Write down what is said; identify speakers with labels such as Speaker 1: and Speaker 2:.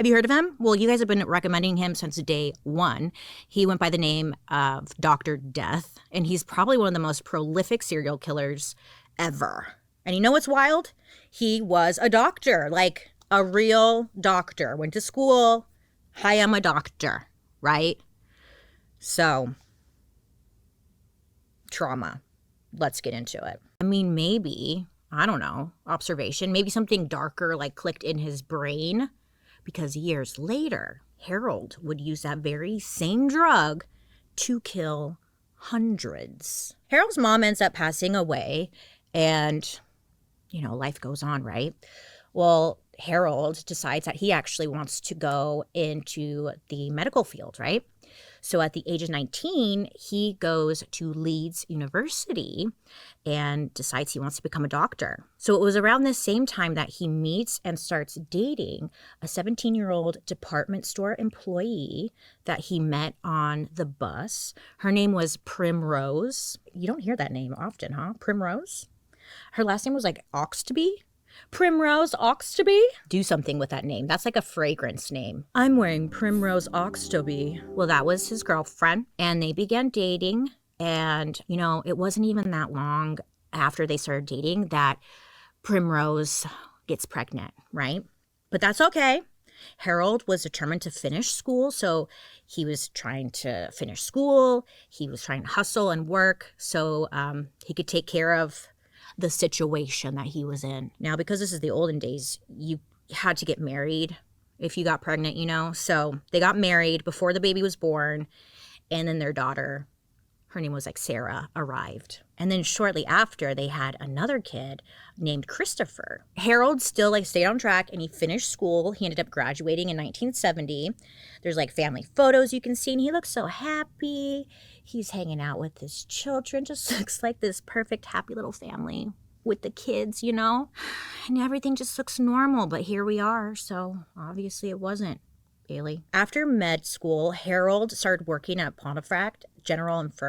Speaker 1: Have you heard of him? Well, you guys have been recommending him since day one. He went by the name of Dr. Death, and he's probably one of the most prolific serial killers ever. And you know what's wild? He was a doctor, like a real doctor. Went to school. Hi, I'm a doctor, right? So, trauma. Let's get into it. I mean, maybe, I don't know, observation, maybe something darker like clicked in his brain, because years later, Harold would use that very same drug to kill hundreds. Harold's mom ends up passing away, and, life goes on, right? Well, Harold decides that he actually wants to go into the medical field, right? So at the age of 19, he goes to Leeds University and decides he wants to become a doctor. So it was around this same time that he meets and starts dating a 17-year-old department store employee that he met on the bus. Her name was Primrose. You don't hear that name often, huh? Primrose? Her last name was like Oxtoby. Primrose Oxtoby? Do something with that name. That's like a fragrance name. I'm wearing Primrose Oxtoby. Well, that was his girlfriend, and they began dating. And, it wasn't even that long after they started dating that Primrose gets pregnant, right? But that's okay. Harold was determined to finish school, so he was trying to finish school. He was trying to hustle and work so he could take care of the situation that he was in. Now, because this is the olden days, you had to get married if you got pregnant, So they got married before the baby was born, and then their daughter, her name was like Sarah, arrived. And then shortly after, they had another kid named Christopher. Harold still stayed on track, and he finished school. He ended up graduating in 1970. There's family photos you can see, and he looks so happy. He's hanging out with his children. Just looks like this perfect, happy little family with the kids, And everything just looks normal, but here we are. So obviously it wasn't, Bailey. After med school, Harold started working at Pontefract General Infirmary.